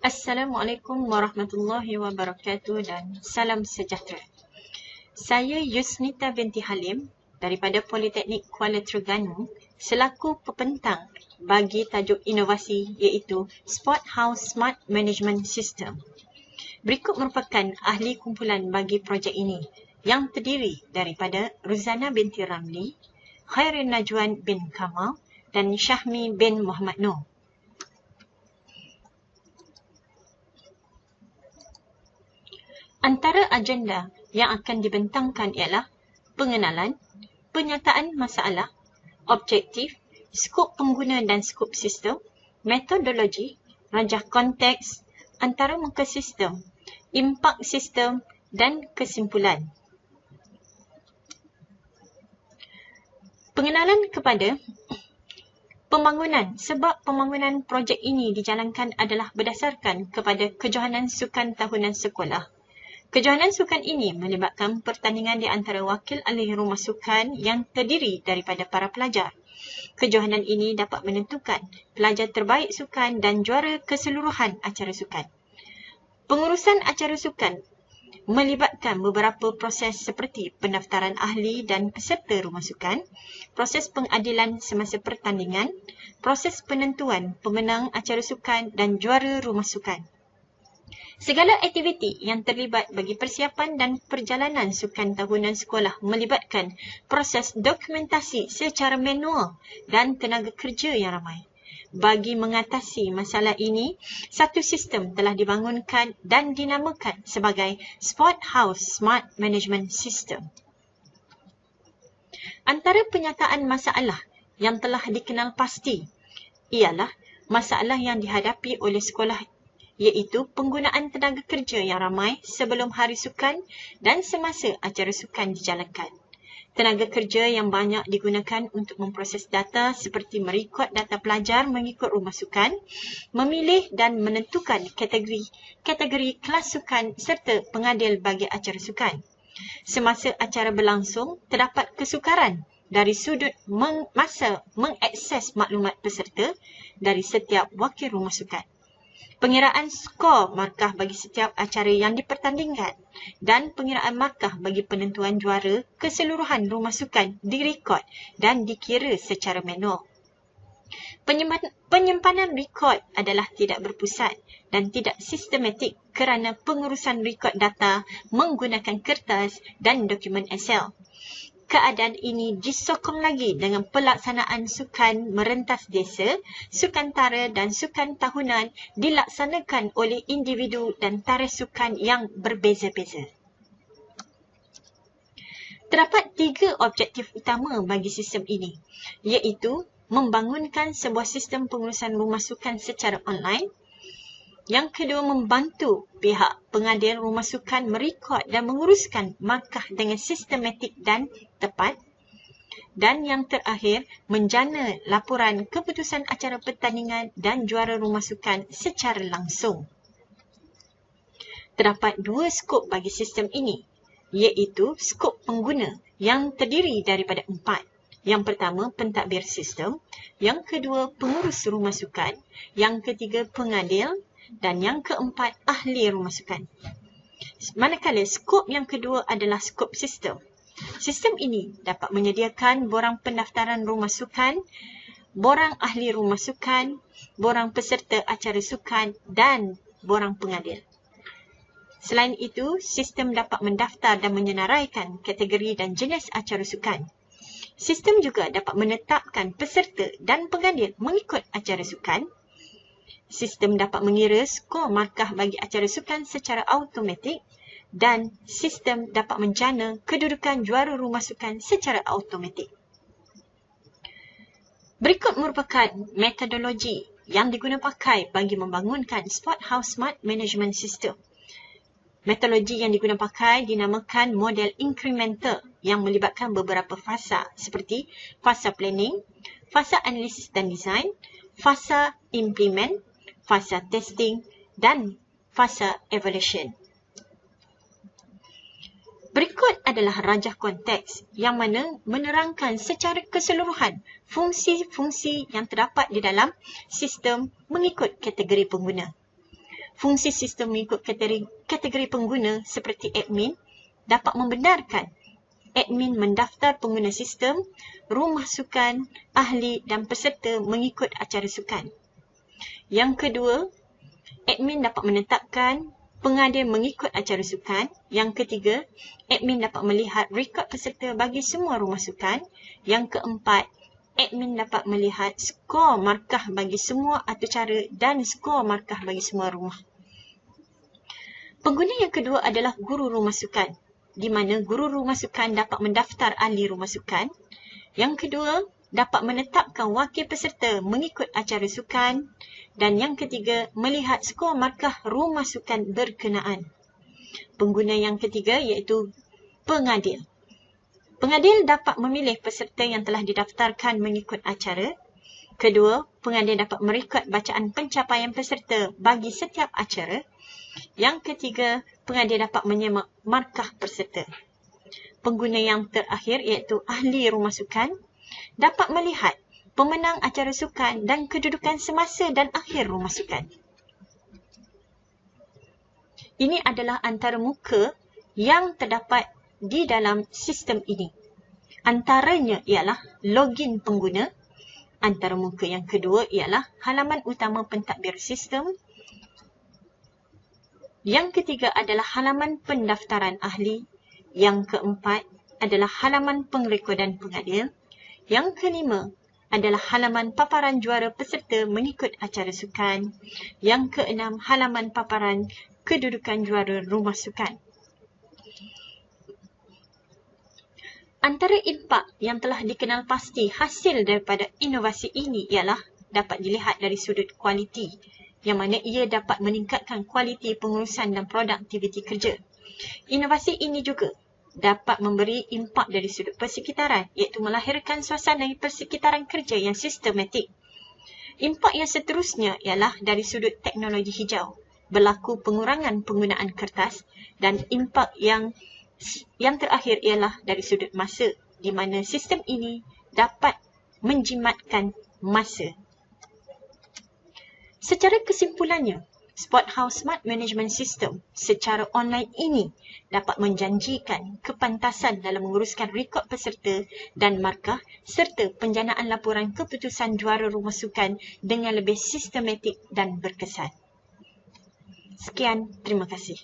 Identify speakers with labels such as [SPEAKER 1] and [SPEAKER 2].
[SPEAKER 1] Assalamualaikum warahmatullahi wabarakatuh dan salam sejahtera. Saya Yusnita binti Halim daripada Politeknik Kuala Terengganu selaku pepentang bagi tajuk inovasi iaitu Sport House Smart Management System. Berikut merupakan ahli kumpulan bagi projek ini yang terdiri daripada Ruzana binti Ramli, Khairin Najwan bin Kamal dan Syahmi bin Muhammad Noor. Antara agenda yang akan dibentangkan ialah pengenalan, penyataan masalah, objektif, skop pengguna dan skop sistem, metodologi, rajah konteks, antara muka sistem, impak sistem dan kesimpulan. Pengenalan kepada pembangunan. Sebab pembangunan projek ini dijalankan adalah berdasarkan kepada kejohanan sukan tahunan sekolah. Kejohanan sukan ini melibatkan pertandingan di antara wakil ahli rumah sukan yang terdiri daripada para pelajar. Kejohanan ini dapat menentukan pelajar terbaik sukan dan juara keseluruhan acara sukan. Pengurusan acara sukan melibatkan beberapa proses seperti pendaftaran ahli dan peserta rumah sukan, proses pengadilan semasa pertandingan, proses penentuan pemenang acara sukan dan juara rumah sukan. Segala aktiviti yang terlibat bagi persiapan dan perjalanan sukan tahunan sekolah melibatkan proses dokumentasi secara manual dan tenaga kerja yang ramai. Bagi mengatasi masalah ini, satu sistem telah dibangunkan dan dinamakan sebagai Sport House Smart Management System. Antara penyataan masalah yang telah dikenal pasti ialah masalah yang dihadapi oleh sekolah iaitu penggunaan tenaga kerja yang ramai sebelum hari sukan dan semasa acara sukan dijalankan. Tenaga kerja yang banyak digunakan untuk memproses data seperti merekod data pelajar mengikut rumah sukan, memilih dan menentukan kategori kelas sukan serta pengadil bagi acara sukan. Semasa acara berlangsung, terdapat kesukaran dari sudut masa mengakses maklumat peserta dari setiap wakil rumah sukan. Pengiraan skor markah bagi setiap acara yang dipertandingkan dan pengiraan markah bagi penentuan juara keseluruhan rumah sukan direkod dan dikira secara manual. Penyimpanan rekod adalah tidak berpusat dan tidak sistematik kerana pengurusan rekod data menggunakan kertas dan dokumen Excel. Keadaan ini disokong lagi dengan pelaksanaan sukan merentas desa, sukan tara dan sukan tahunan dilaksanakan oleh individu dan tarikh sukan yang berbeza-beza. Terdapat 3 objektif utama bagi sistem ini, iaitu membangunkan sebuah sistem pengurusan rumah sukan secara online. Yang kedua, membantu pihak pengadil rumah sukan merekod dan menguruskan markah dengan sistematik dan tepat. Dan yang terakhir, menjana laporan keputusan acara pertandingan dan juara rumah sukan secara langsung. Terdapat 2 skop bagi sistem ini, iaitu skop pengguna yang terdiri daripada 4. Yang pertama, pentadbir sistem. Yang kedua, pengurus rumah sukan. Yang ketiga, pengadil. Dan yang keempat, ahli rumah sukan. Manakala skop yang kedua adalah skop sistem. Sistem ini dapat menyediakan borang pendaftaran rumah sukan, borang ahli rumah sukan, borang peserta acara sukan dan borang pengadil. Selain itu, sistem dapat mendaftar dan menyenaraikan kategori dan jenis acara sukan. Sistem juga dapat menetapkan peserta dan pengadil mengikut acara sukan. Sistem dapat mengira skor markah bagi acara sukan secara automatik dan sistem dapat menjana kedudukan juara rumah sukan secara automatik. Berikut merupakan metodologi yang diguna pakai bagi membangunkan Sport House Smart Management System. Metodologi yang diguna pakai dinamakan model incremental yang melibatkan beberapa fasa seperti fasa planning, fasa analisis dan design, fasa implement, fasa testing dan fasa evaluation. Berikut adalah rajah konteks yang mana menerangkan secara keseluruhan fungsi-fungsi yang terdapat di dalam sistem mengikut kategori pengguna. fungsi sistem mengikut kategori pengguna seperti admin dapat membenarkan admin mendaftar pengguna sistem, rumah sukan, ahli dan peserta mengikut acara sukan. Yang kedua, admin dapat menetapkan pengadil mengikut acara sukan. Yang ketiga, admin dapat melihat rekod peserta bagi semua rumah sukan. Yang keempat, admin dapat melihat skor markah bagi semua acara dan skor markah bagi semua rumah. Pengguna yang kedua adalah guru rumah sukan, di mana guru rumah sukan dapat mendaftar ahli rumah sukan. Yang kedua, dapat menetapkan wakil peserta mengikut acara sukan. Dan yang ketiga, melihat skor markah rumah sukan berkenaan. Pengguna yang ketiga iaitu pengadil. Pengadil dapat memilih peserta yang telah didaftarkan mengikut acara. Kedua, pengadil dapat merekod bacaan pencapaian peserta bagi setiap acara. Yang ketiga, pengadil dapat menyemak markah peserta. Pengguna yang terakhir iaitu ahli rumah sukan dapat melihat pemenang acara sukan dan kedudukan semasa dan akhir rumah sukan. Ini adalah antarmuka yang terdapat di dalam sistem ini. Antaranya ialah login pengguna. Antarmuka yang kedua ialah halaman utama pentadbir sistem. Yang ketiga adalah halaman pendaftaran ahli. Yang keempat adalah halaman pengrekodan pengadil. Yang kelima adalah halaman paparan juara peserta mengikut acara sukan. Yang keenam, halaman paparan kedudukan juara rumah sukan. Antara impak yang telah dikenal pasti hasil daripada inovasi ini ialah dapat dilihat dari sudut kualiti, yang mana ia dapat meningkatkan kualiti pengurusan dan produktiviti kerja. Inovasi ini juga dapat memberi impak dari sudut persekitaran, iaitu melahirkan suasana persekitaran kerja yang sistematik. Impak yang seterusnya ialah dari sudut teknologi hijau, berlaku pengurangan penggunaan kertas, dan impak yang terakhir ialah dari sudut masa, di mana sistem ini dapat menjimatkan masa. Secara kesimpulannya, Sport House Smart Management System secara online ini dapat menjanjikan kepantasan dalam menguruskan rekod peserta dan markah serta penjanaan laporan keputusan juara rumah sukan dengan lebih sistematik dan berkesan. Sekian, terima kasih.